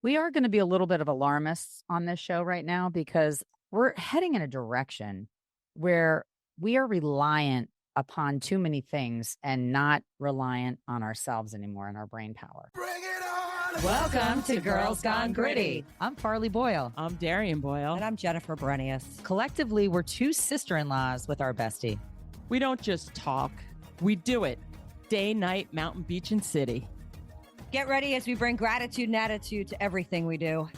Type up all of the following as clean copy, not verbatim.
We are going to be a little bit of alarmists on this show right now because we're heading in a direction where we are reliant upon too many things and not reliant on ourselves anymore and our brain power. Bring it on! Welcome to Girls Gone Gritty. I'm Farley Boyle. I'm Darian Boyle. And I'm Jennifer Brenius. Collectively, we're two sister-in-laws with our bestie. We don't just talk, we do it. Day, night, mountain, beach, and city. Get ready as we bring gratitude and attitude to everything we do.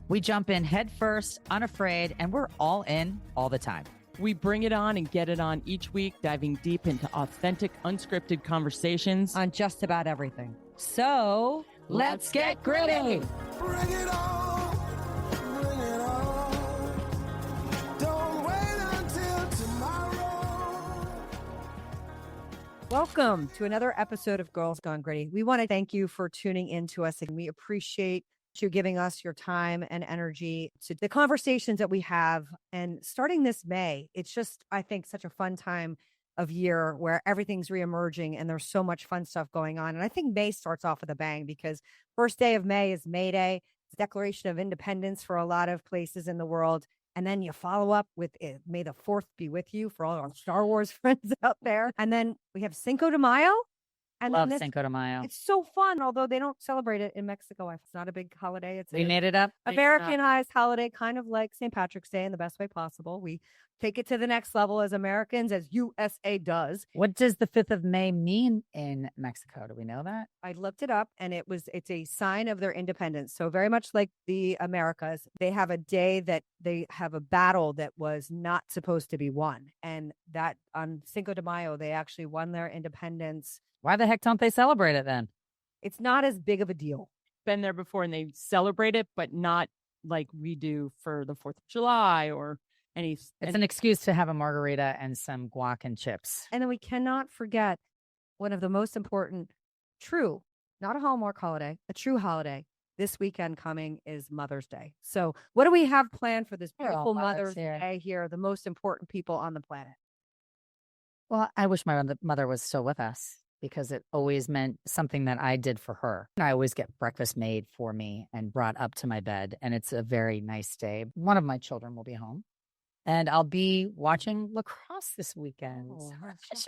We jump in head first, unafraid, and we're all in all the time. We bring it on and get it on each week, diving deep into authentic, unscripted conversations on just about everything. So, let's get gritty. Bring it on! Bring it on! Don't wait until tomorrow. Welcome to another episode of Girls Gone Gritty. We want to thank you for tuning in to us, and we appreciate you giving us your time and energy to the conversations that we have. And starting this May, it's just, I think, such a fun time of year where everything's reemerging and there's so much fun stuff going on. And I think May starts off with a bang because first day of May is May Day. It's Declaration of Independence for a lot of places in the world. And then you follow up with it. May the 4th be with you for all our Star Wars friends out there. And then we have Cinco de Mayo. And love Cinco de Mayo. It's so fun, although they don't celebrate it in Mexico. It's not a big holiday. We made it up. Americanized holiday, kind of like St. Patrick's Day in the best way possible. We take it to the next level as Americans, as USA does. What does the 5th of May mean in Mexico? Do we know that? I looked it up, and it's a sign of their independence. So very much like the Americas, they have a day that they have a battle that was not supposed to be won. And that on Cinco de Mayo, they actually won their independence. Why the heck don't they celebrate it then? It's not as big of a deal. Been there before and they celebrate it, but not like we do for the 4th of July or any. It's an excuse to have a margarita and some guac and chips. And then we cannot forget one of the most important, true, not a Hallmark holiday, a true holiday. This weekend coming is Mother's Day. So what do we have planned for this beautiful Mother's Day here? The most important people on the planet. Well, I wish my mother was still with us, because it always meant something that I did for her. I always get breakfast made for me and brought up to my bed, and it's a very nice day. One of my children will be home, and I'll be watching lacrosse this weekend. Oh,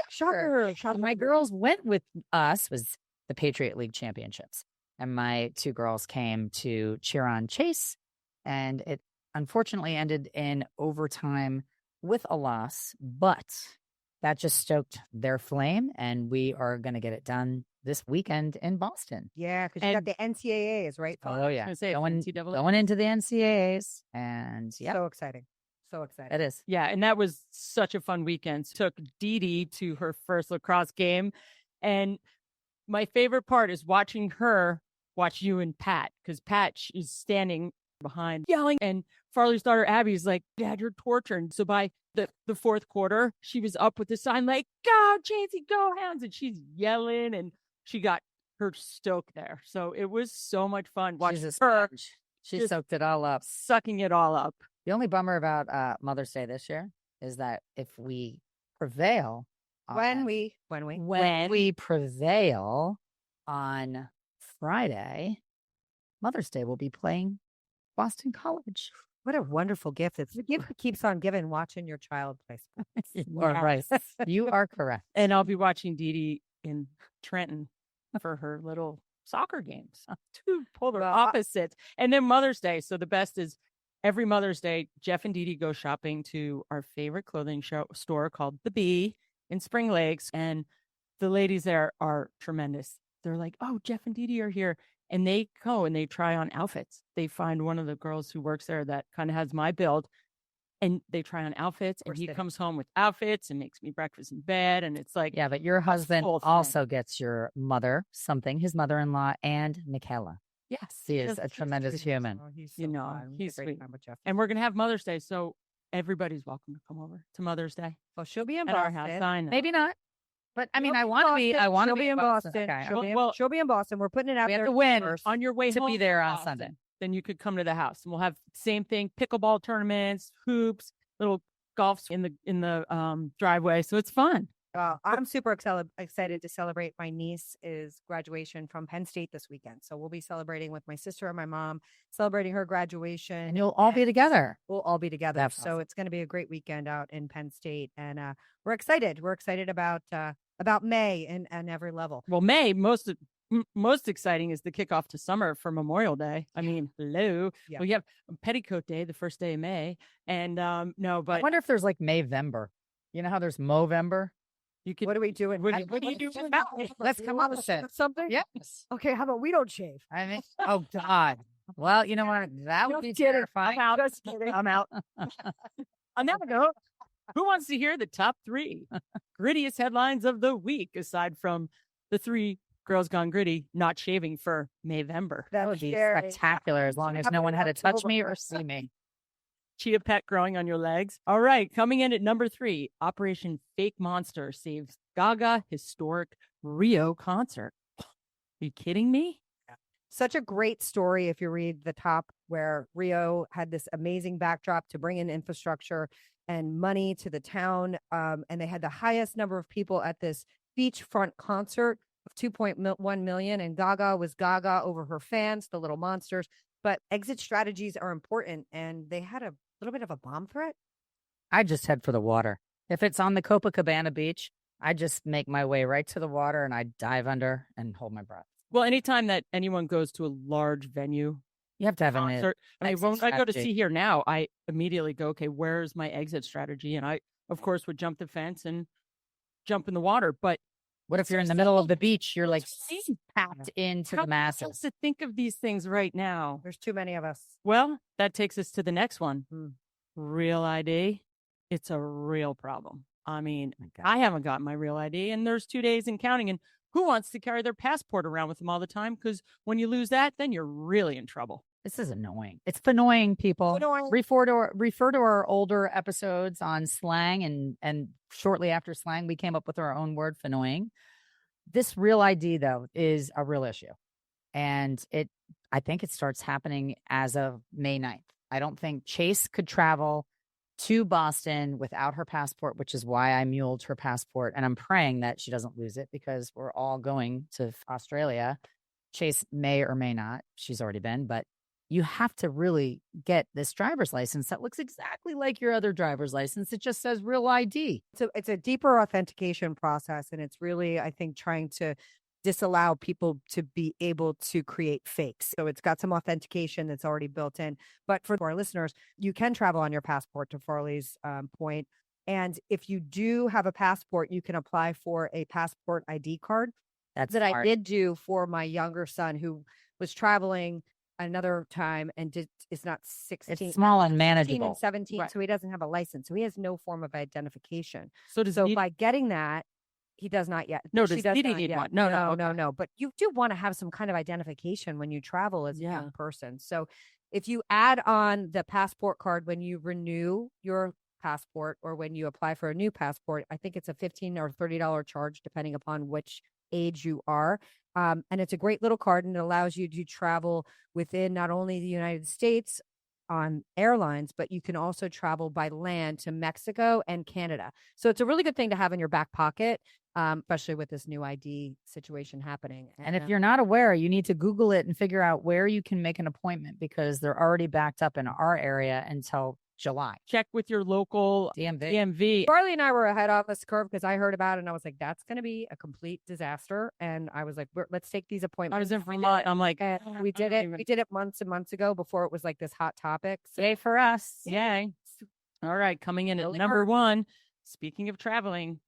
shocker. My girls went with us, was the Patriot League Championships, and my two girls came to cheer on Chase, and it unfortunately ended in overtime with a loss, but that just stoked their flame, and we are going to get it done this weekend in Boston. Yeah, because you got the NCAAs, right? Oh, yeah. Going into the NCAAs, and yeah. So exciting. So exciting. It is. Yeah, and that was such a fun weekend. Took Dee Dee to her first lacrosse game, and my favorite part is watching her watch you and Pat, because Pat is standing behind yelling, and Farley's daughter Abby's like, "Dad, you're tortured." So by the fourth quarter, she was up with the sign like, "Go, Chansey, go Hounds," and she's yelling, and she got her stoke there. So it was so much fun watching her. She soaked it all up, sucking it all up. The only bummer about Mother's Day this year is that if we prevail, when we prevail on Friday, Mother's Day will be playing Boston College. What a wonderful gift. It's the gift that keeps on giving, watching your child play sports. You are right. You are correct. And I'll be watching Dee Dee in Trenton for her little soccer games. Two polar opposites. And then Mother's Day. So the best is every Mother's Day, Jeff and Dee Dee go shopping to our favorite clothing store called The Bee in Spring Lakes. And the ladies there are tremendous. They're like, "Oh, Jeff and Dee Dee are here." And they go and they try on outfits. They find one of the girls who works there that kind of has my build, and they try on outfits. And he comes home with outfits and makes me breakfast in bed. And it's like, yeah, but your husband also gets your mother something, his mother-in-law, and Michaela. Yes, he is a tremendous human. Oh, he's he's sweet. And we're gonna have Mother's Day, so everybody's welcome to come over to Mother's Day. Well, she'll be in at Boston. our house. Maybe not. But I mean, I want to be. I want to be in Boston. Okay. She'll be in Boston. We're putting it out there. We have to win first. On your way to home be there on Sunday. Then you could come to the house, and we'll have same thing: pickleball tournaments, hoops, little golfs in the driveway. So it's fun. Well, I'm super excited to celebrate my niece's graduation from Penn State this weekend. So we'll be celebrating with my sister and my mom, celebrating her graduation. And you'll all be together. We'll all be together. That's so awesome. it's going to be a great weekend out in Penn State. And we're excited. We're excited about May and every level. Well, May, most exciting is the kickoff to summer for Memorial Day. I mean, hello. Yeah. We have Petticoat Day, the first day of May. And no, I but wonder if there's like Mayvember. You know how there's Movember? you could. What are we doing? What do you do? Let's come up with it. Something? Yes. Okay, how about we don't shave? I mean, oh God. Well, you know what? That would be terrifying. I'm out. Just kidding. I'm out. On that note, who wants to hear the top 3 grittiest headlines of the week, aside from the 3 girls gone gritty not shaving for Mayvember? That would be scary. spectacular as long as no one had to touch me or see me. Cheetah pet growing on your legs. All right, coming in at number 3, Operation Fake Monster saves Gaga historic Rio concert. Are you kidding me? Such a great story if you read the top, where Rio had this amazing backdrop to bring in infrastructure and money to the town. And they had the highest number of people at this beachfront concert of 2.1 million. And Gaga was Gaga over her fans, the little monsters. But exit strategies are important. And they had a little bit of a bomb threat. I just head for the water. If it's on the Copacabana beach, I just make my way right to the water and I dive under and hold my breath. Well, anytime that anyone goes to a large venue, You have to have an concert, I mean, exit when I go to strategy. see here now, I immediately go, okay, where's my exit strategy? And I, of course, would jump the fence and jump in the water. But What if you're in the middle of the beach? You're like That's what packed into how the else masses. to think of these things right now? There's too many of us. Well, that takes us to the next one. Hmm. Real ID. It's a real problem. I mean, My God. I haven't got my real ID, and there's 2 days and counting. And who wants to carry their passport around with them all the time? Because when you lose that, then you're really in trouble. This is annoying. It's annoying, people. Annoying. Refer to our older episodes on slang, and shortly after slang, we came up with our own word for annoying. This real ID, though, is a real issue. And I think it starts happening as of May 9th. I don't think Chase could travel to Boston without her passport, which is why I muled her passport. And I'm praying that she doesn't lose it because we're all going to Australia. Chase may or may not. She's already been, but you have to really get this driver's license that looks exactly like your other driver's license. It just says real ID. So it's a deeper authentication process. And it's really, I think, trying to disallow people to be able to create fakes. So it's got some authentication that's already built in. But for our listeners, you can travel on your passport, to Farley's point. And if you do have a passport, you can apply for a passport ID card. That's that I smart. did do for my younger son who was traveling another time and is not 16. It's small and 16 manageable. and 17, Right. so he doesn't have a license. So he has no form of identification. So does So he- by getting that, he does not yet. No, She does does Didi not need yet. one? No, okay. no. But you do want to have some kind of identification when you travel as a Yeah. young person. So if you add on the passport card when you renew your passport or when you apply for a new passport, I think it's a $15 or $30 charge depending upon which age you are. And it's a great little card, and it allows you to travel within not only the United States on airlines, but you can also travel by land to Mexico and Canada. So it's a really good thing to have in your back pocket, especially with this new ID situation happening. And if you're not aware, you need to Google it and figure out where you can make an appointment because they're already backed up in our area until July. check with your local DMV. DMV. Farley and I were ahead on this curve because I heard about it and I was like, that's going to be a complete disaster. And I was like, let's take these appointments. I was in We did Vermont. it. I'm like, And we did I it. don't even- We did it months and months ago before it was like this hot topic. So Yay for us. Yay. All right, coming in at Really number hurt. 1. Speaking of traveling,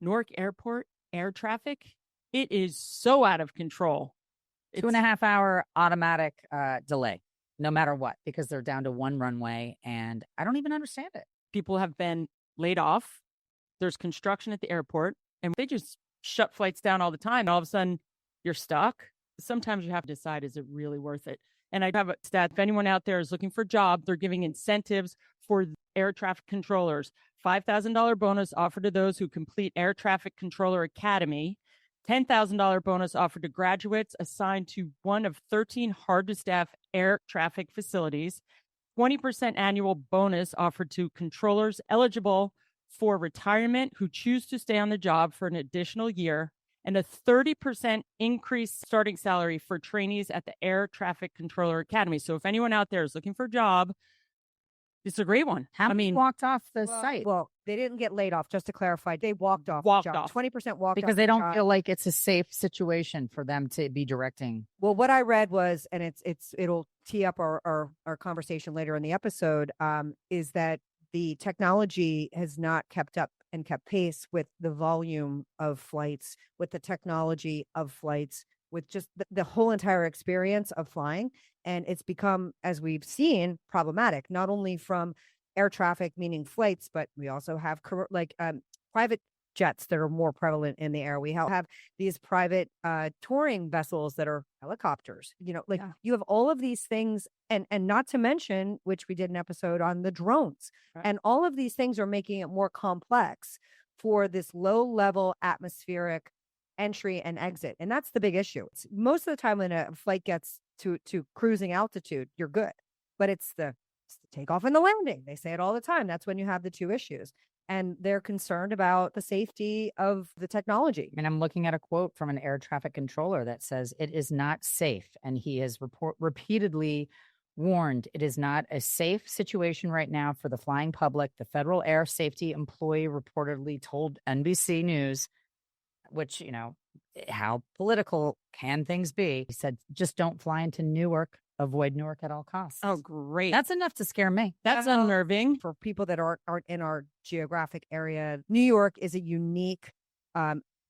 Newark Airport air traffic, it is so out of control. 2.5 hour automatic delay, no matter what, because they're down to one runway. And I don't even understand it. People have been laid off. There's construction at the airport, and they just shut flights down all the time. And all of a sudden, you're stuck. Sometimes you have to decide, is it really worth it? And I have a stat. If anyone out there is looking for a job, they're giving incentives for air traffic controllers. $5,000 bonus offered to those who complete Air Traffic Controller Academy. $10,000 bonus offered to graduates assigned to one of 13 hard-to-staff air traffic facilities. 20% annual bonus offered to controllers eligible for retirement who choose to stay on the job for an additional year, and a 30% increase starting salary for trainees at the Air Traffic Controller Academy. So if anyone out there is looking for a job, it's a great one. How many walked off the site? Well, they didn't get laid off, just to clarify. They walked off. Walked the job. off. 20% walked off. Because they the don't job. feel like it's a safe situation for them to be directing. Well, what I read was, and it'll tee up our conversation later in the episode, is that the technology has not kept up and kept pace with the volume of flights, with the technology of flights, with just the whole entire experience of flying. And it's become, as we've seen, problematic, not only from air traffic, meaning flights, but we also have private jets that are more prevalent in the air. We have these private touring vessels that are helicopters, you have all of these things, and not to mention, which we did an episode on, the drones. Right. And all of these things are making it more complex for this low level atmospheric entry and exit. And that's the big issue. It's most of the time when a flight gets to cruising altitude, you're good, but it's the takeoff and the landing. They say it all the time. That's when you have the two issues. And they're concerned about the safety of the technology. And I'm looking at a quote from an air traffic controller that says it is not safe. And he has repeatedly warned it is not a safe situation right now for the flying public. The federal air safety employee reportedly told NBC News, which, how political can things be? He said, just don't fly into Newark. Avoid Newark at all costs. Oh, great. That's enough to scare me. That's unnerving. For people that aren't in our geographic area, New York is a unique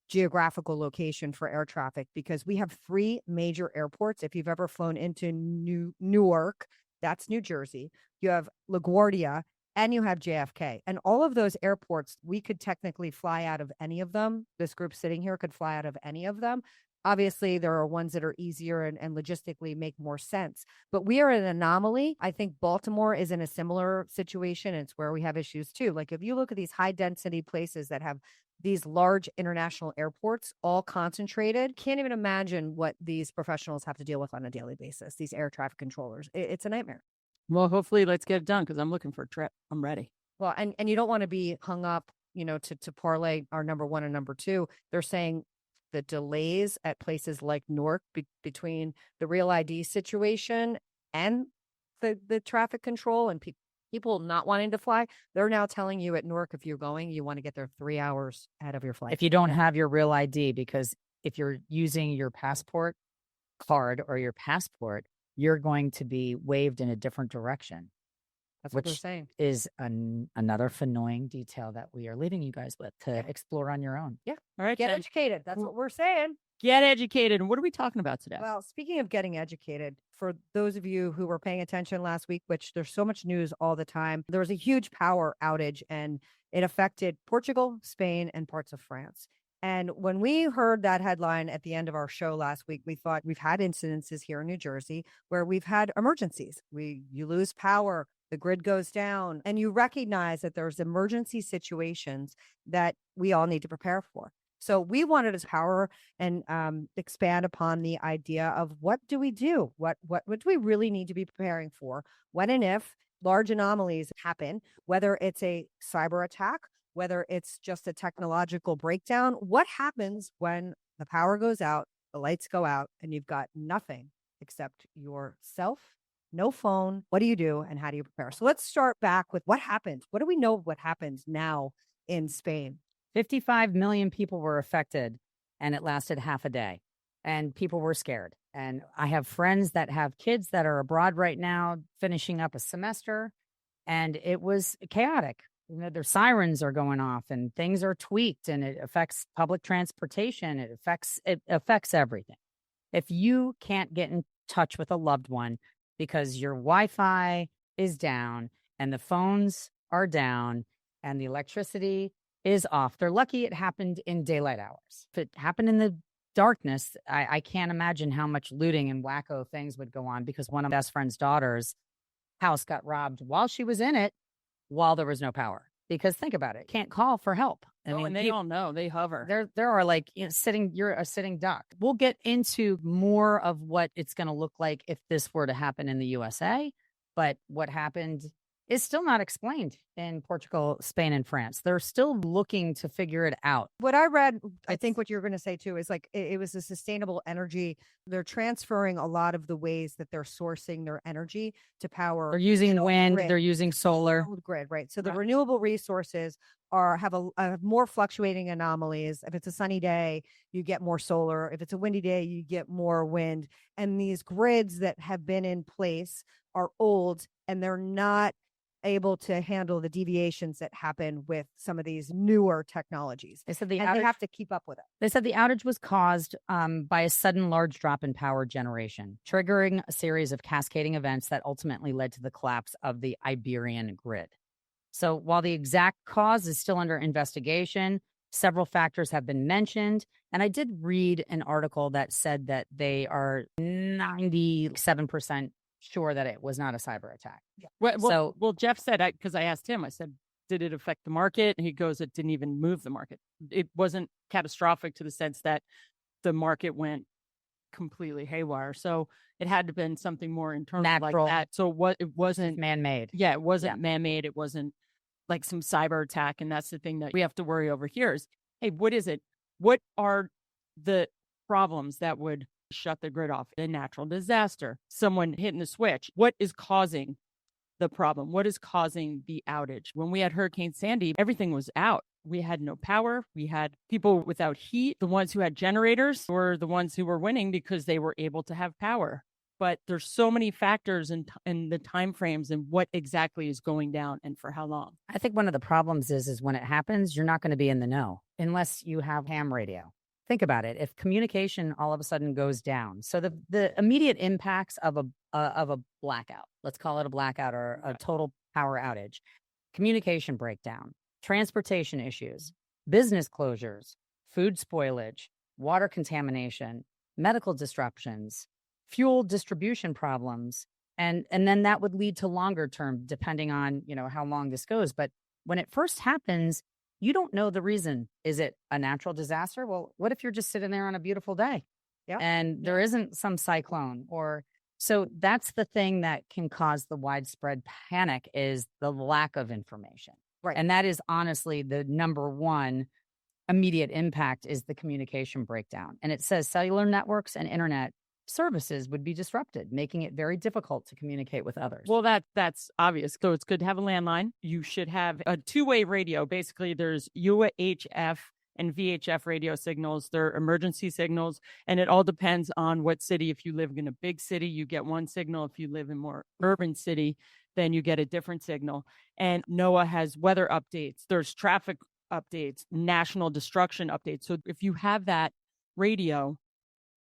geographical location for air traffic because we have 3 major airports. If you've ever flown into Newark, that's New Jersey. You have LaGuardia and you have JFK. And all of those airports, we could technically fly out of any of them. This group sitting here could fly out of any of them. Obviously, there are ones that are easier and logistically make more sense. But we are an anomaly. I think Baltimore is in a similar situation. It's where we have issues too. Like if you look at these high density places that have these large international airports all concentrated, can't even imagine what these professionals have to deal with on a daily basis, these air traffic controllers. It's a nightmare. Well, hopefully let's get it done because I'm looking for a trip. I'm ready. Well, and you don't want to be hung up, to parlay our number 1 and number 2. They're saying the delays at places like Newark between the Real ID situation and the traffic control and people not wanting to fly. They're now telling you at Newark, if you're going, you want to get there 3 hours ahead of your flight. If you don't have your Real ID, because if you're using your passport card or your passport, you're going to be waved in a different direction. That's what they're saying. Is another annoying detail that we are leaving you guys with to explore on your own. Yeah. All right. Get then. educated. That's what we're saying. Get educated. And what are we talking about today? Well, speaking of getting educated, for those of you who were paying attention last week, which there's so much news all the time, there was a huge power outage and it affected Portugal, Spain, and parts of France. And when we heard that headline at the end of our show last week, we thought we've had incidences here in New Jersey where we've had emergencies. You lose power, the grid goes down, and you recognize that there's emergency situations that we all need to prepare for. So we wanted to power and expand upon the idea of what do we do? What do we really need to be preparing for when and if large anomalies happen, whether it's a cyber attack, whether it's just a technological breakdown? What happens when the power goes out, the lights go out, and you've got nothing except yourself, no phone? What do you do and how do you prepare? So let's start back with what happened. What do we know of what happens now in Spain? 55 million people were affected and it lasted half a day and people were scared. And I have friends that have kids that are abroad right now, finishing up a semester, and it was chaotic. Their sirens are going off and things are tweaked and it affects public transportation. It affects everything. If you can't get in touch with a loved one because your Wi-Fi is down and the phones are down and the electricity is off, they're lucky it happened in daylight hours. If it happened in the darkness, I can't imagine how much looting and wacko things would go on, because one of my best friend's daughter's house got robbed while she was in it, while there was no power. Because think about it, can't call for help. I mean, and they all know, they hover. There are like, you're a sitting duck. We'll get into more of what it's going to look like if this were to happen in the USA. But what happened is still not explained in Portugal, Spain, and France. They're still looking to figure it out. What I read, I think what you're going to say too, is like it was a sustainable energy. They're transferring a lot of the ways that they're sourcing their energy to power. They're using wind, grid. they're using solar. Grid, right? So the renewable resources have more fluctuating anomalies. If it's a sunny day, you get more solar. If it's a windy day, you get more wind. And these grids that have been in place are old, and they're not able to handle the deviations that happen with some of these newer technologies. They said they have to keep up with it. They said the outage was caused by a sudden large drop in power generation, triggering a series of cascading events that ultimately led to the collapse of the Iberian grid. So while the exact cause is still under investigation, several factors have been mentioned. And I did read an article that said that they are 97% sure that it was not a cyber attack. Yeah. Well, Jeff said, because I asked him, I said, did it affect the market? And he goes, it didn't even move the market. It wasn't catastrophic to the sense that the market went completely haywire. So it had to have been something more internal natural, like that. So it wasn't man-made. Yeah, it wasn't man-made. It wasn't like some cyber attack. And that's the thing that we have to worry over here is, hey, what is it? What are the problems that would shut the grid off? A natural disaster, someone hitting the switch. What is causing the problem? What is causing the outage? When we had Hurricane Sandy, everything was out. We had no power. We had people without heat. The ones who had generators were the ones who were winning because they were able to have power. But there's so many factors in the time frames and what exactly is going down and for how long. I think one of the problems is when it happens, you're not going to be in the know unless you have ham radio. Think about it. If communication all of a sudden goes down, so the immediate impacts of a blackout, let's call it a blackout or a total power outage, communication breakdown, transportation issues, business closures, food spoilage, water contamination, medical disruptions, fuel distribution problems, and then that would lead to longer term, depending on how long this goes. But when it first happens, you don't know the reason. Is it a natural disaster? Well, what if you're just sitting there on a beautiful day and there isn't some cyclone? So that's the thing that can cause the widespread panic is the lack of information. Right. And that is honestly the number one immediate impact is the communication breakdown. And it says cellular networks and internet services would be disrupted, making it very difficult to communicate with others. Well, that's obvious. So it's good to have a landline. You should have a two-way radio. Basically, there's UHF and VHF radio signals. They're emergency signals, and it all depends on what city. If you live in a big city, you get one signal. If you live in more urban city, then you get a different signal. And NOAA has weather updates. There's traffic updates, national destruction updates. So if you have that radio,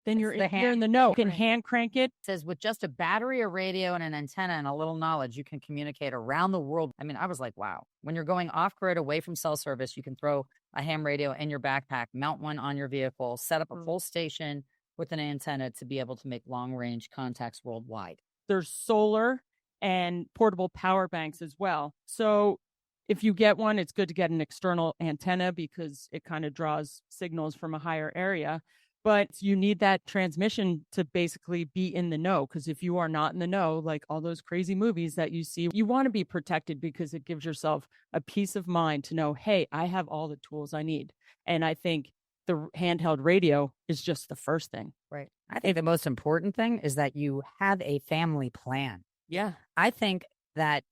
then you're in the know. You can hand crank it. It says with just a battery, a radio, and an antenna and a little knowledge, you can communicate around the world. I mean, I was like, wow. When you're going off grid away from cell service, you can throw a ham radio in your backpack, mount one on your vehicle, set up a full station with an antenna to be able to make long range contacts worldwide. There's solar and portable power banks as well. So if you get one, it's good to get an external antenna because it kind of draws signals from a higher area. But you need that transmission to basically be in the know, because if you are not in the know, like all those crazy movies that you see, you want to be protected because it gives yourself a peace of mind to know, hey, I have all the tools I need. And I think the handheld radio is just the first thing. Right. I think the most important thing is that you have a family plan. Yeah. I think that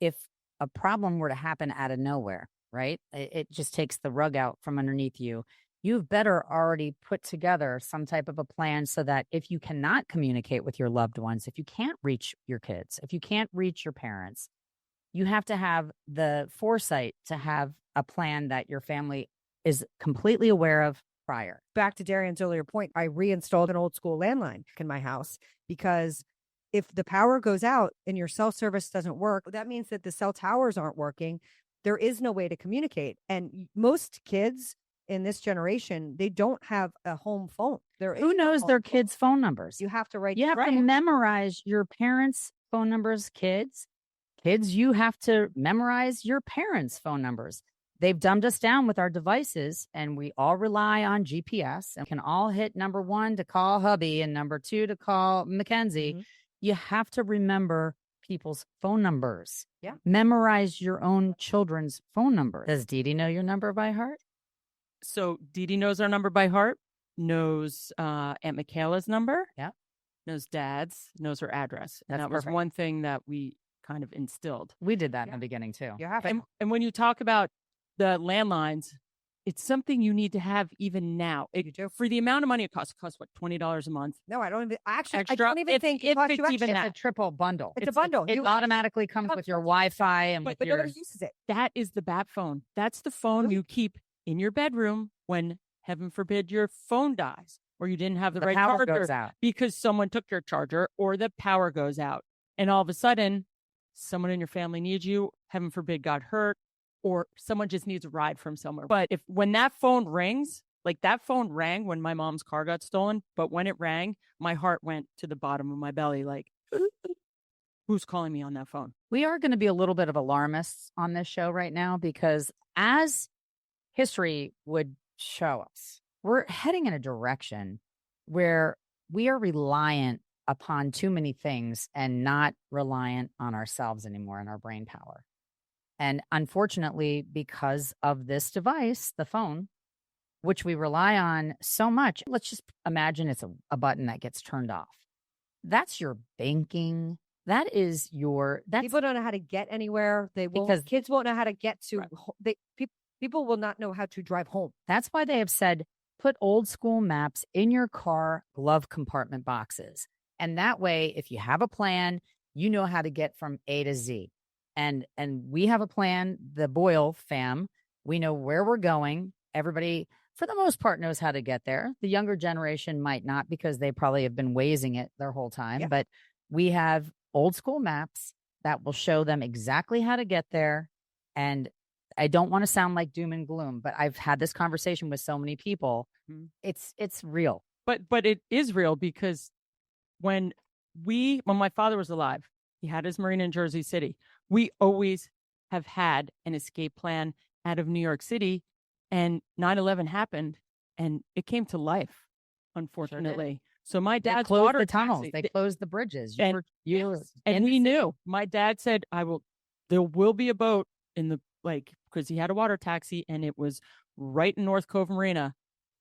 if a problem were to happen out of nowhere, right, it just takes the rug out from underneath you. You've better already put together some type of a plan so that if you cannot communicate with your loved ones, if you can't reach your kids, if you can't reach your parents, you have to have the foresight to have a plan that your family is completely aware of prior. Back to Darian's earlier point, I reinstalled an old school landline in my house because if the power goes out and your cell service doesn't work, that means that the cell towers aren't working. There is no way to communicate. And most kids in this generation, they don't have a home phone. Who knows their kids' phone numbers? You have to write. You have to memorize your parents' phone numbers. Kids, you have to memorize your parents' phone numbers. They've dumbed us down with our devices, and we all rely on GPS and can all hit number 1 to call hubby and number 2 to call Mackenzie. Mm-hmm. You have to remember people's phone numbers. Yeah. Memorize your own children's phone number. Does Dee Dee know your number by heart? So Dee Dee knows our number by heart, knows Aunt Michaela's number. Yeah. Knows Dad's, knows her address. And That's that was perfect. one thing that we kind of instilled. We did that in the beginning too. You have to. And when you talk about the landlines, it's something you need to have even now. You do. For the amount of money it costs what, $20 a month? No, I don't even. Actually, I Extra? don't even If- think if it costs it's you extra. even It's that. a triple bundle. It's a bundle. It automatically comes with your Wi-Fi and But with nobody your. uses it. That is the bat phone. That's the phone Really? you keep in your bedroom when, heaven forbid, your phone dies or you didn't have the right power charger goes out. because someone took your charger or the power goes out. And all of a sudden, someone in your family needs you, heaven forbid, got hurt, or someone just needs a ride from somewhere. But when that phone rings, like that phone rang when my mom's car got stolen, but when it rang, my heart went to the bottom of my belly, like, who's calling me on that phone? We are going to be a little bit of alarmists on this show right now because as history would show us, we're heading in a direction where we are reliant upon too many things and not reliant on ourselves anymore and our brain power. And unfortunately, because of this device, the phone, which we rely on so much, let's just imagine it's a button that gets turned off. That's your banking. That is your, that's People don't know how to get anywhere. They won't. Because- Kids won't know how to get to. Right. People will not know how to drive home. That's why they have said, put old school maps in your car glove compartment boxes. And that way, if you have a plan, you know how to get from A to Z. And we have a plan, the Boyle fam. We know where we're going. Everybody, for the most part, knows how to get there. The younger generation might not because they probably have been Wazing it their whole time. Yeah. But we have old school maps that will show them exactly how to get there. And I don't want to sound like doom and gloom, but I've had this conversation with so many people. Mhm. It's real. But it is real because when my father was alive, he had his marina in Jersey City. We always have had an escape plan out of New York City, and 9/11 happened, and it came to life, unfortunately. So my They dad's closed water the tunnels. taxi- They closed the bridges. and- and we knew. My dad said, there will be a boat in the, because he had a water taxi and it was right in North Cove Marina.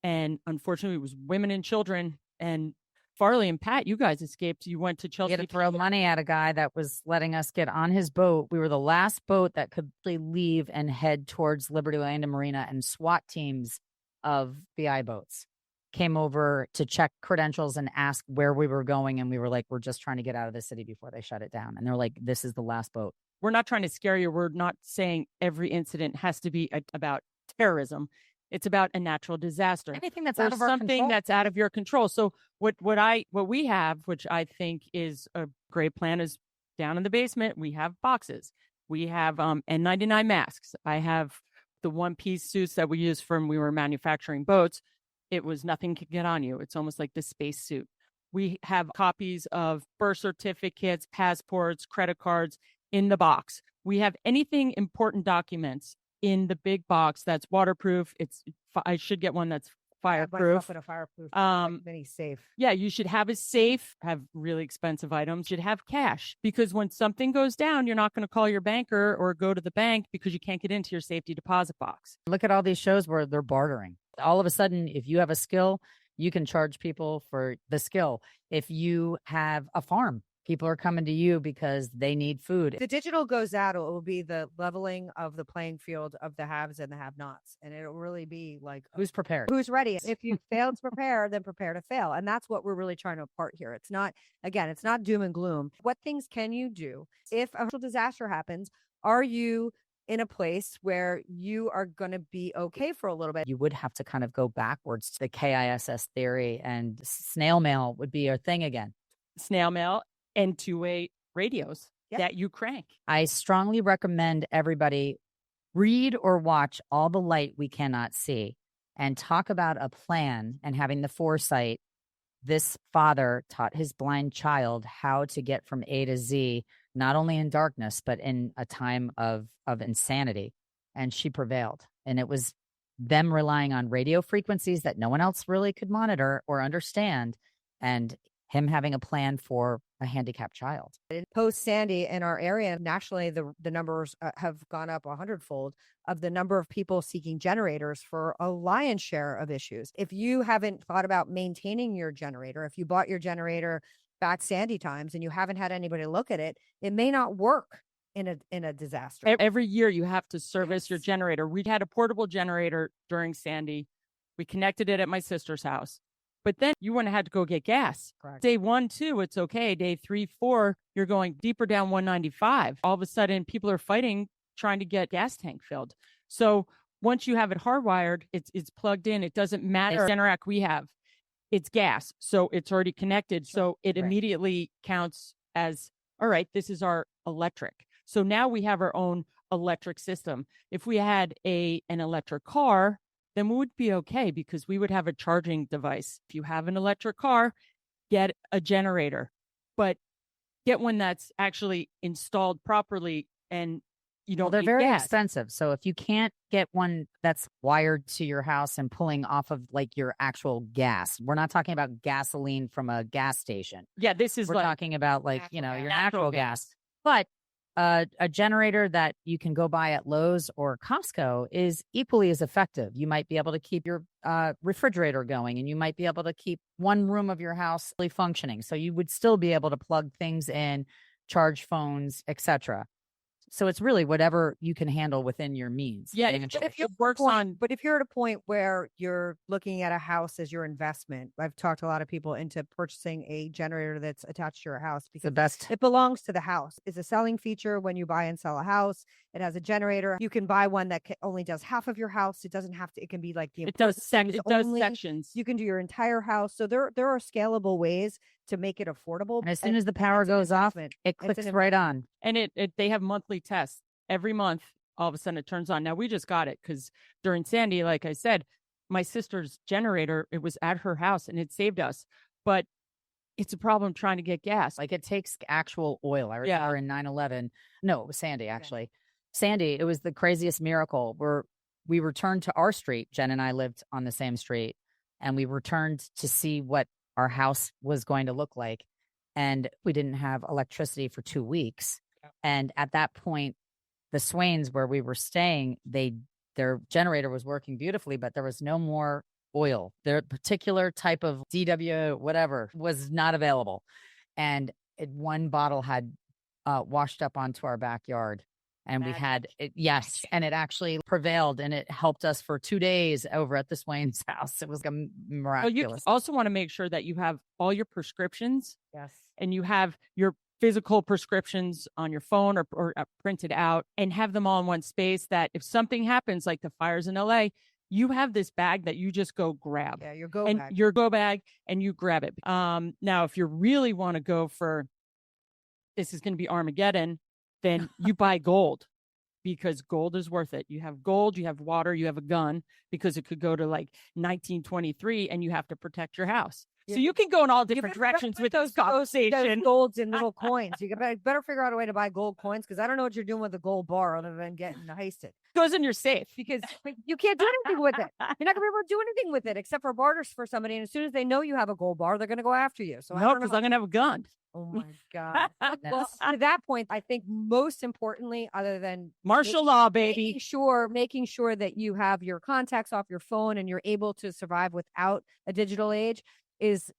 And unfortunately, it was women and children. And Farley and Pat, you guys escaped. You went to He Chelsea. had to throw money at a guy that was letting us get on his boat. We were the last boat that could leave and head towards Liberty Land Marina, and SWAT teams of BI boats came over to check credentials and ask where we were going. And we were like, we're just trying to get out of the city before they shut it down. And they're like, this is the last boat. We're not trying to scare you. We're not saying every incident has to be about terrorism. It's about a natural disaster. Anything that's Or out of our something control. that's out of your control. So what we have, which I think is a great plan, is down in the basement. We have boxes. We have N99 masks. I have the one-piece suits that we used when we were manufacturing boats. It was nothing could get on you. It's almost like the space suit. We have copies of birth certificates, passports, credit cards in the box. We have anything important documents in the big box that's waterproof. I should get one that's fireproof. A fireproof mini safe. Yeah, you should have a safe, have really expensive items, you should have cash, because when something goes down, you're not going to call your banker or go to the bank because you can't get into your safety deposit box. Look at all these shows where they're bartering. All of a sudden, if you have a skill, you can charge people for the skill. If you have a farm, people are coming to you because they need food. If the digital goes out, it will be the leveling of the playing field of the haves and the have-nots. And it'll really be like, Who's prepared? who's ready? If you fail to prepare, then prepare to fail. And that's what we're really trying to impart here. It's not doom and gloom. What things can you do if a natural disaster happens? Are you in a place where you are going to be okay for a little bit? You would have to kind of go backwards to the KISS theory, and snail mail would be a thing again. Snail mail and two-way radios Yep. that you crank. I strongly recommend everybody read or watch All the Light We Cannot See and talk about a plan and having the foresight. This father taught his blind child how to get from A to Z, not only in darkness, but in a time of insanity. And she prevailed. And it was them relying on radio frequencies that no one else really could monitor or understand. And him having a plan for a handicapped child. Post Sandy in our area, nationally, the numbers have gone up 100-fold of the number of people seeking generators for a lion's share of issues. If you haven't thought about maintaining your generator, if you bought your generator back Sandy times and you haven't had anybody look at it, it may not work in a disaster. Every year you have to service your generator. We had a portable generator during Sandy. We connected it at my sister's house. But then you wouldn't have had to go get gas. Correct. Day 1, 2, it's okay. Day 3, 4, you're going deeper down 195. All of a sudden, people are fighting, trying to get gas tank filled. So once you have it hardwired, it's plugged in. It doesn't matter. The Generac we have, it's gas. So it's already connected. So it immediately counts as, all right, this is our electric. So now we have our own electric system. If we had an electric car, then we would be okay because we would have a charging device. If you have an electric car, get a generator, but get one that's actually installed properly and you don't. They're need very gas. expensive. So if you can't get one that's wired to your house and pulling off of like your actual gas, we're not talking about gasoline from a gas station. Yeah, this is We're like talking about like, natural you know, gas. your Natural natural gas. But a generator that you can go buy at Lowe's or Costco is equally as effective. You might be able to keep your refrigerator going, and you might be able to keep one room of your house fully functioning. So you would still be able to plug things in, charge phones, etc. So it's really whatever you can handle within your means. Yeah, financially. if it works on. But if you're at a point where you're looking at a house as your investment, I've talked a lot of people into purchasing a generator that's attached to your house It's the because best. it belongs to the house. It's a selling feature when you buy and sell a house. It has a generator. You can buy one that only does half of your house. It doesn't have to. It can be like the. It does important things it does only. sections. You can do your entire house. So there are scalable ways to make it affordable. And as soon as the power it's an goes off, investment. it It's an clicks right on. And they have monthly tests every month. All of a sudden it turns on. Now we just got it because during Sandy, like I said, my sister's generator, it was at her house and it saved us. But it's a problem trying to get gas. Like it takes actual oil. I remember in 9/11. No, it was Sandy actually. Sandy, it was the craziest miracle where we returned to our street. Jen and I lived on the same street, and we returned to see what our house was going to look like. And we didn't have electricity for 2 weeks. And at that point, the Swains where we were staying, their generator was working beautifully, but there was no more oil. Their particular type of DW, whatever, was not available. And one bottle had washed up onto our backyard. And we had it, yes, and it actually prevailed, and it helped us for 2 days over at the Swain's house. It was miraculous. You also want to make sure that you have all your prescriptions. Yes. And you have your physical prescriptions on your phone or printed out, and have them all in one space, that if something happens, like the fires in LA, you have this bag that you just go grab. Yeah, your go and bag. your go bag, and you grab it. Now, if you really want to go for, this is going to be Armageddon, then you buy gold, because gold is worth it. You have gold, you have water, you have a gun, because it could go to like 1923 and you have to protect your house. So you can go in all different directions with those conversation. Golds and little coins. You better figure out a way to buy gold coins, because I don't know what you're doing with a gold bar other than getting heisted. Goes in your safe. Because you can't do anything with it. You're not going to be able to do anything with it except for barters for somebody. And as soon as they know you have a gold bar, they're going to go after you. So I No, don't because know. I'm going to have a gun. Oh my God. Well, to that point, I think most importantly, other than Martial law, baby. making sure that you have your contacts off your phone and you're able to survive without a digital age, is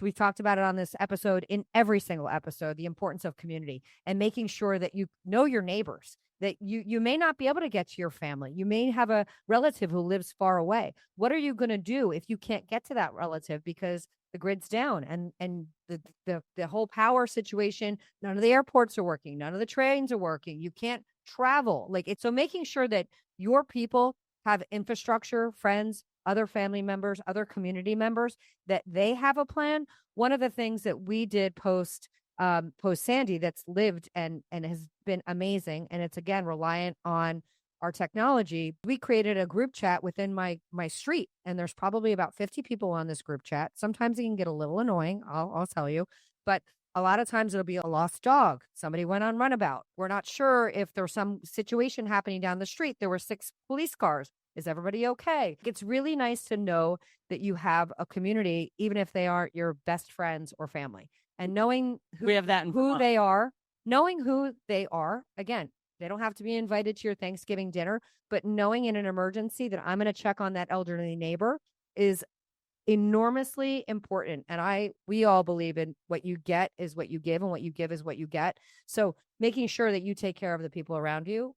we talked about it on this episode, in every single episode, the importance of community and making sure that you know your neighbors, that you may not be able to get to your family. You may have a relative who lives far away. What are you going to do if you can't get to that relative because the grid's down and the whole power situation? None of the airports are working. None of the trains are working. You can't travel. So making sure that your people have infrastructure, friends, other family members, other community members, that they have a plan. One of the things that we did post Sandy that's lived and has been amazing, and it's again reliant on our technology. We created a group chat within my street, and there's probably about 50 people on this group chat. Sometimes it can get a little annoying, I'll tell you, but a lot of times it'll be a lost dog. Somebody went on runabout. We're not sure if there's some situation happening down the street. There were 6 police cars. Is everybody okay? It's really nice to know that you have a community, even if they aren't your best friends or family. And knowing We have that in who Vermont. they are, knowing who they are, again, they don't have to be invited to your Thanksgiving dinner, but knowing in an emergency that I'm going to check on that elderly neighbor is enormously important. And we all believe in what you get is what you give, and what you give is what you get. So making sure that you take care of the people around you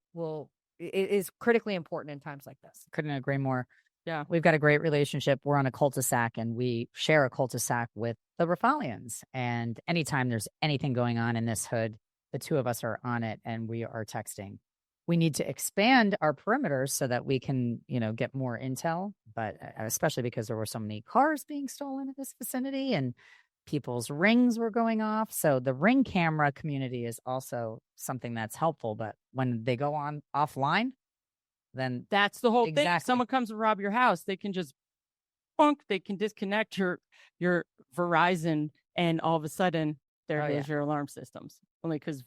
is critically important in times like this. Couldn't agree more. Yeah. We've got a great relationship. We're on a cul-de-sac, and we share a cul-de-sac with the Rafalians. And anytime there's anything going on in this hood, the two of us are on it and we are texting. We need to expand our perimeters so that we can, get more intel, but especially because there were so many cars being stolen in this vicinity and people's rings were going off. So the ring camera community is also something that's helpful. But when they go on offline, then that's the whole thing. Exactly. If someone comes to rob your house, they can just they can disconnect your Verizon, and all of a sudden there goes your alarm systems. Only because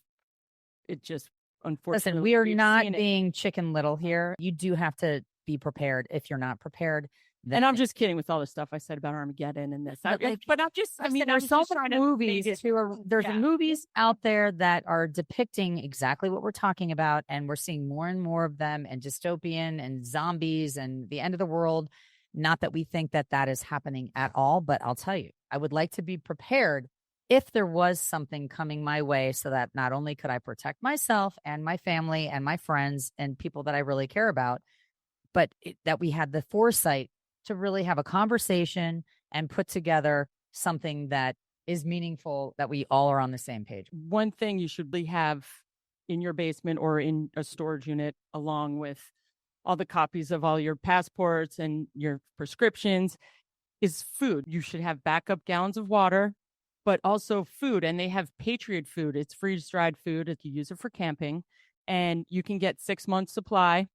it just, unfortunately, listen, we are we've not seen it. being Chicken Little here. You do have to be prepared. If you're not prepared, then And I'm just kidding with all the stuff I said about Armageddon and this. But, There's so so many movies. There's movies out there that are depicting exactly what we're talking about, and we're seeing more and more of them, and dystopian and zombies and the end of the world. Not that we think that that is happening at all, but I'll tell you, I would like to be prepared if there was something coming my way, so that not only could I protect myself and my family and my friends and people that I really care about, but that we had the foresight to really have a conversation and put together something that is meaningful, that we all are on the same page. One thing you should have in your basement or in a storage unit, along with all the copies of all your passports and your prescriptions, is food. You should have backup gallons of water, but also food. And they have Patriot food. It's freeze-dried food. If you use it for camping, and you can get 6 months supply.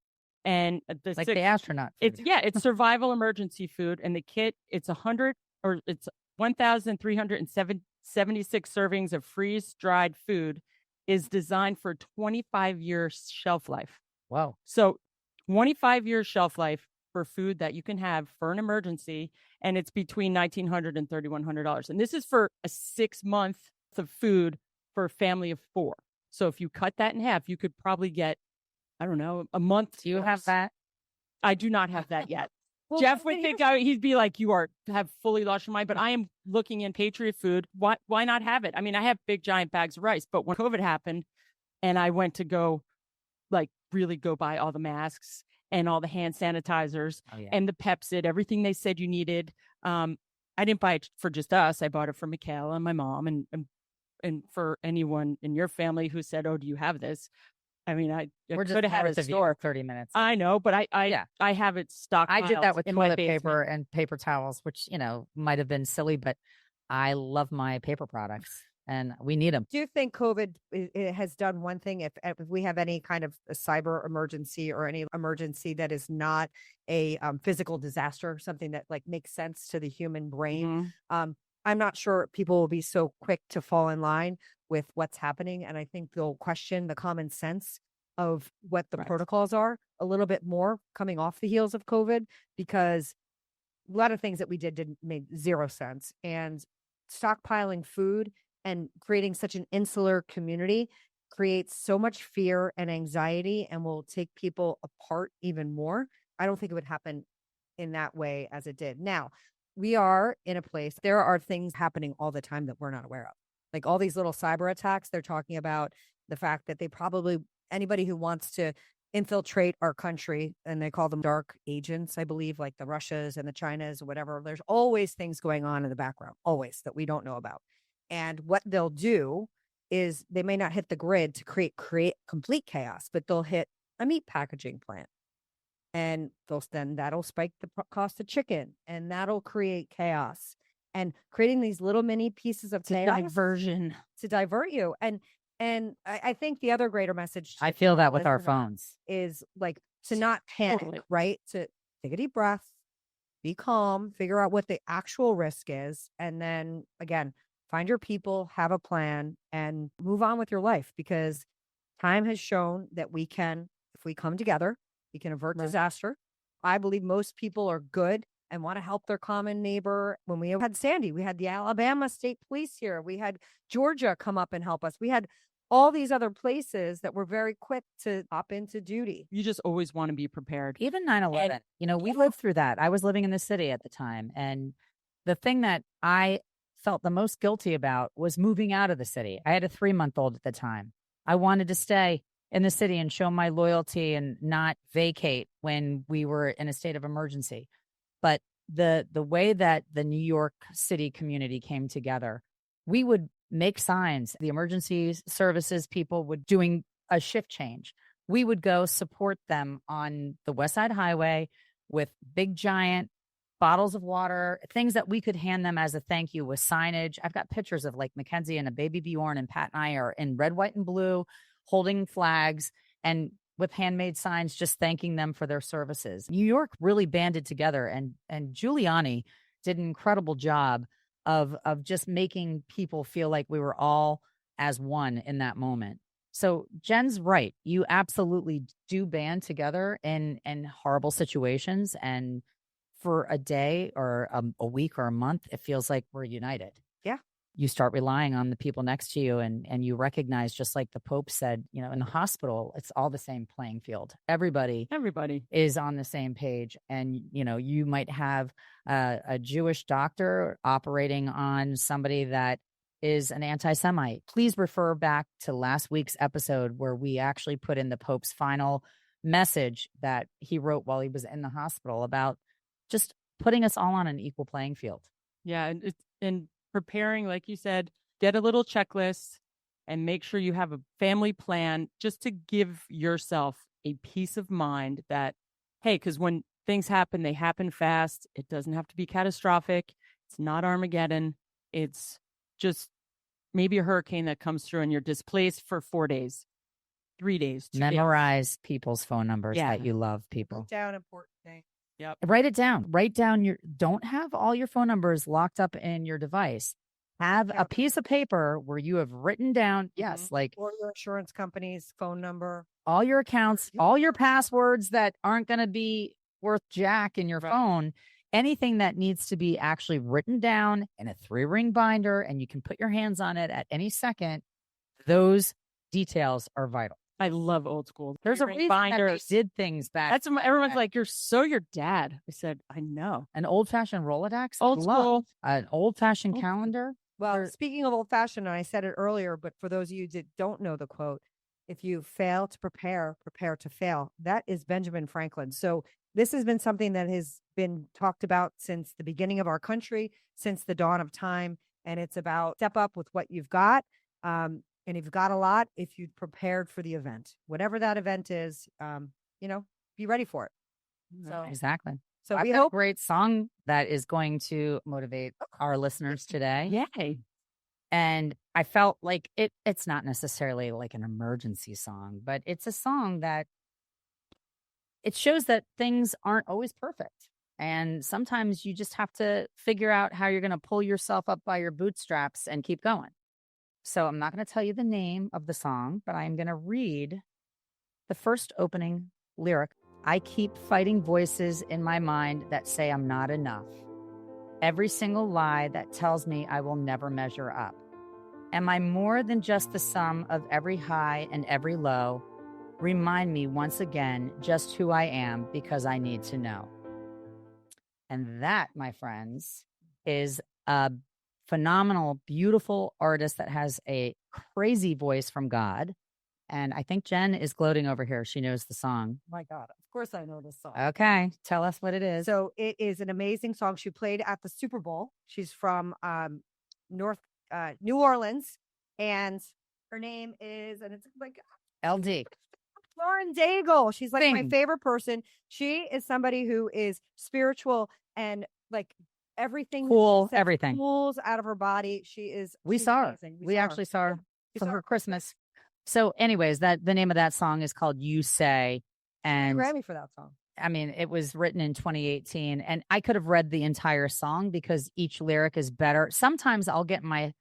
And the astronaut food. It's survival emergency food. And the kit, it's 1,376 servings of freeze-dried food, is designed for 25-year shelf life. Wow. So 25-year shelf life for food that you can have for an emergency, and it's between $1,900 and $3,100. And this is for a 6 month of food for a family of 4. So if you cut that in half, you could probably get, I don't know, a month. Do you have that? I do not have that yet. Well, Jeff would think he'd be like, you have fully lost your mind, but I am looking in Patriot food. Why not have it? I mean, I have big giant bags of rice, but when COVID happened and I went to go buy all the masks and all the hand sanitizers and the Pepsid, everything they said you needed. I didn't buy it for just us. I bought it for Michaela and my mom and for anyone in your family who said, "Oh, do you have this?" I mean, I could have had it at the store 30 minutes. I know, but I have it stocked. I did that with toilet paper and paper towels, which, might have been silly, but I love my paper products and we need them. Do you think COVID has done one thing? If we have any kind of a cyber emergency or any emergency that is not a physical disaster, something that makes sense to the human brain, I'm not sure people will be so quick to fall in line with what's happening. And I think they'll question the common sense of what the protocols are a little bit more coming off the heels of COVID, because a lot of things that we did made zero sense. And stockpiling food and creating such an insular community creates so much fear and anxiety and will take people apart even more. I don't think it would happen in that way as it did. Now, we are in a place, there are things happening all the time that we're not aware of. Like all these little cyber attacks, they're talking about the fact that anybody who wants to infiltrate our country, and they call them dark agents, I believe, like the Russias and the Chinas or whatever. There's always things going on in the background, always, that we don't know about. And what they'll do is they may not hit the grid to create complete chaos, but they'll hit a meat packaging plant. And then that'll spike the cost of chicken, and that'll create chaos. And creating these little mini pieces of diversion to divert you. And I think the other greater message, I feel that with our phones, is to not panic, right? To take a deep breath, be calm, figure out what the actual risk is. And then again, find your people, have a plan, and move on with your life, because time has shown that if we come together, we can avert disaster. I believe most people are good and want to help their common neighbor. When we had Sandy, we had the Alabama State Police here. We had Georgia come up and help us. We had all these other places that were very quick to hop into duty. You just always want to be prepared. Even 9/11, we lived through that. I was living in the city at the time. And the thing that I felt the most guilty about was moving out of the city. I had a 3-month-old at the time. I wanted to stay in the city and show my loyalty and not vacate when we were in a state of emergency. But the way that the New York City community came together, we would make signs. The emergency services people would doing a shift change. We would go support them on the West Side Highway with big giant bottles of water, things that we could hand them as a thank you with signage. I've got pictures of like Mackenzie and a baby Bjorn, and Pat and I are in red, white, and blue holding flags and with handmade signs, just thanking them for their services. New York really banded together, and Giuliani did an incredible job of just making people feel like we were all as one in that moment. So Jen's right. You absolutely do band together in horrible situations. And for a day or a week or a month, it feels like we're united. Yeah. You start relying on the people next to you, and you recognize, just like the Pope said, in the hospital, it's all the same playing field. Everybody is on the same page. And, you might have a Jewish doctor operating on somebody that is an anti-Semite. Please refer back to last week's episode where we actually put in the Pope's final message that he wrote while he was in the hospital about just putting us all on an equal playing field. Yeah. And preparing, like you said, get a little checklist and make sure you have a family plan just to give yourself a peace of mind that, hey, because when things happen, they happen fast. It doesn't have to be catastrophic. It's not Armageddon. It's just maybe a hurricane that comes through and you're displaced for 4 days, 3 days. Memorize people's phone numbers that you love, people. Write down important things. Yep. Write it down. Write down don't have all your phone numbers locked up in your device. Have a piece of paper where you have written down, or your insurance company's phone number, all your accounts, all your passwords that aren't going to be worth jack in your phone, anything that needs to be actually written down in a 3-ring binder, and you can put your hands on it at any second. Those details are vital. I love old school. There's a reason that they did things back. That's everyone's like, you're your dad. I said, I know. An old-fashioned Rolodex, old school, an old-fashioned calendar. Well, speaking of old-fashioned, and I said it earlier, but for those of you that don't know the quote, if you fail to prepare, prepare to fail. That is Benjamin Franklin. So this has been something that has been talked about since the beginning of our country, since the dawn of time. And it's about step up with what you've got. And if you've got a lot, if you've prepared for the event, whatever that event is, be ready for it. So exactly. So we have a great song that is going to motivate our listeners today. Yay. And I felt like it's not necessarily like an emergency song, but it's a song that it shows that things aren't always perfect. And sometimes you just have to figure out how you're going to pull yourself up by your bootstraps and keep going. So I'm not going to tell you the name of the song, but I am going to read the first opening lyric. I keep fighting voices in my mind that say I'm not enough. Every single lie that tells me I will never measure up. Am I more than just the sum of every high and every low? Remind me once again just who I am, because I need to know. And that, my friends, is a phenomenal, beautiful artist that has a crazy voice from God. And I think Jen is gloating over here. She knows the song. My God, of course I know this song. Okay, tell us what it is. So it is an amazing song. She played at the Super Bowl. She's from New Orleans, and her name is, and it's like LD. Lauren Daigle. She's like my favorite person. She is somebody who is spiritual and like everything cool, everything pulls out of her body. We saw her. We actually saw her for her Christmas. So anyways, the name of that song is called You Say. And Grammy for that song. I mean, it was written in 2018, and I could have read the entire song because each lyric is better. Sometimes I'll get my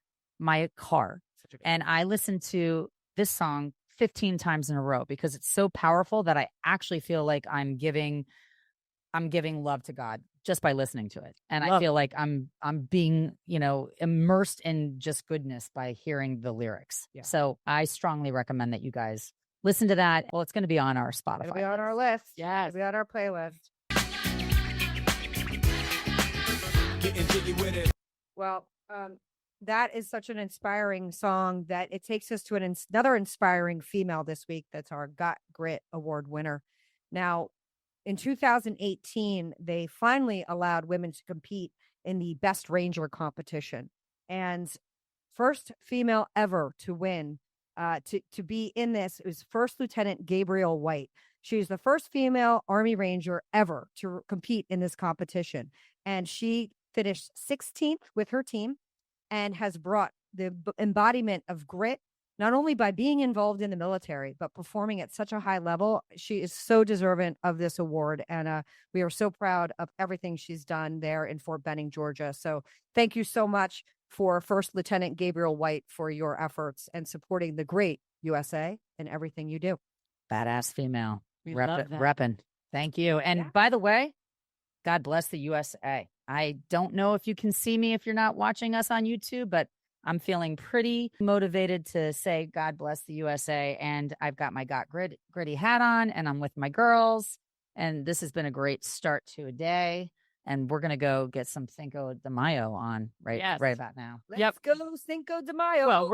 car and I listen to this song 15 times in a row because it's so powerful that I actually feel like I'm giving I'm giving love to God just by listening to it. And I Love feel like I'm being, immersed in just goodness by hearing the lyrics. Yeah. So I strongly recommend that you guys listen to that. Well, it's going to be on our Spotify. It'll be on our list. Yes. It'll be on our playlist. Getting jiggy with it. Well, that is such an inspiring song that it takes us to another inspiring female this week. That's our Got Grit Award winner. Now, in 2018, they finally allowed women to compete in the Best Ranger competition. And first female ever to win, to be in this, was First Lieutenant Gabrielle White. She's the first female Army Ranger ever to compete in this competition. And she finished 16th with her team and has brought the embodiment of grit, not only by being involved in the military, but performing at such a high level. She is so deserving of this award. And we are so proud of everything she's done there in Fort Benning, Georgia. So thank you so much for First Lieutenant Gabrielle White for your efforts and supporting the great USA and everything you do. Badass female. We love that. Reppin'. Thank you. And by the way, God bless the USA. I don't know if you can see me if you're not watching us on YouTube, but I'm feeling pretty motivated to say God bless the USA. And I've got my Got Gritty hat on, and I'm with my girls. And this has been a great start to a day. And we're going to go get some Cinco de Mayo on right about now. Let's go Cinco de Mayo. Well,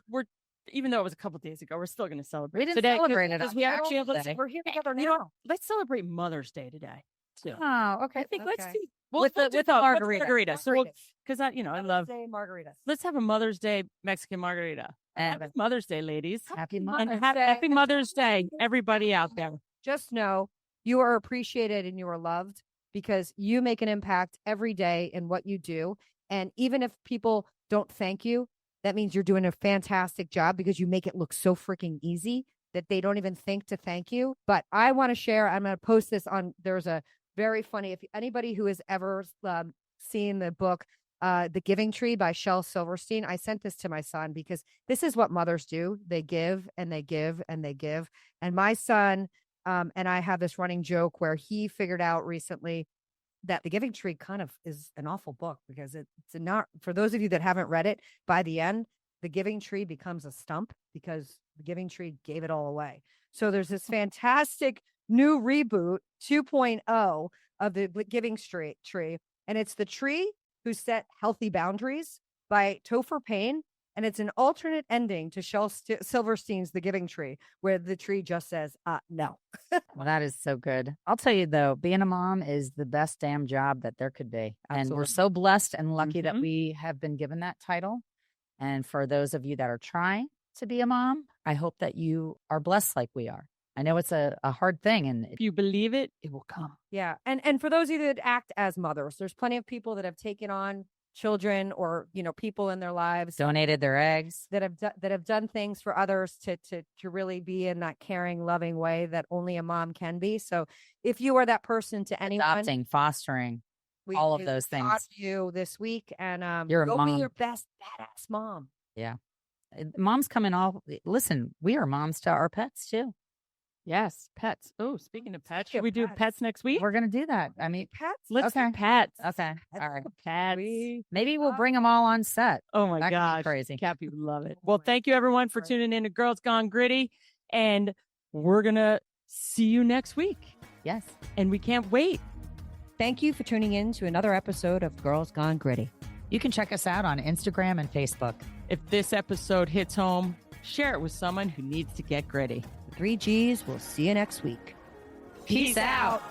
we're even though it was a couple days ago, we're still going to celebrate. We didn't today, celebrate it. because we actually have. We're here together You know, now. let's celebrate Mother's Day today. Too. Oh, okay. I think let's Okay. do With the margarita. So because I love. Say margaritas. Let's have a Mother's Day Mexican margarita. And Happy Mother's Day, ladies. happy And Mother's happy Mother's Day, everybody out there. Just know you are appreciated and you are loved because you make an impact every day in what you do. And even if people don't thank you, that means you're doing a fantastic job because you make it look so freaking easy that they don't even think to thank you. But I want to share, I'm going to post this on, there's a very funny, if anybody who has ever seen the book, The Giving Tree by Shel Silverstein, I sent this to my son because this is what mothers do. They give and they give and they give. And my son and I have this running joke where he figured out recently that The Giving Tree kind of is an awful book because it's not, for those of you that haven't read it, by the end, The Giving Tree becomes a stump because The Giving Tree gave it all away. So there's this fantastic new reboot 2.0 of The Giving Tree. And it's the tree who set healthy boundaries by Topher Payne. And it's an alternate ending to Shel Silverstein's The Giving Tree, where the tree just says, no. Well, that is so good. I'll tell you, though, being a mom is the best damn job that there could be. And we're so blessed and lucky that we have been given that title. And for those of you that are trying to be a mom, I hope that you are blessed like we are. I know it's a hard thing. And If you believe it, it will come. Yeah. And for those of you that act as mothers, there's plenty of people that have taken on children or, people in their lives donated their eggs that have done things for others to really be in that caring, loving way that only a mom can be. So if you are that person to anyone, adopting, fostering, all of those things, taught you this week, and you're a go mom. be your best badass mom. Yeah. Moms come in listen, we are moms to our pets too. Yes, pets. Oh, speaking of pets, Speaking should of we do pets. pets next week? We're going to do that. I mean, Pets. Let's okay. do pets. okay. All right. Pets. Maybe we'll bring them all on set. Oh my That could be gosh. crazy. Cappy would love it. Oh Well, my thank you everyone for God. tuning in to Girls Gone Gritty. And we're going to see you next week. Yes. And we can't wait. Thank you for tuning in to another episode of Girls Gone Gritty. You can check us out on Instagram and Facebook. If this episode hits home, share it with someone who needs to get gritty. The 3 Gs. We'll see you next week. Peace out.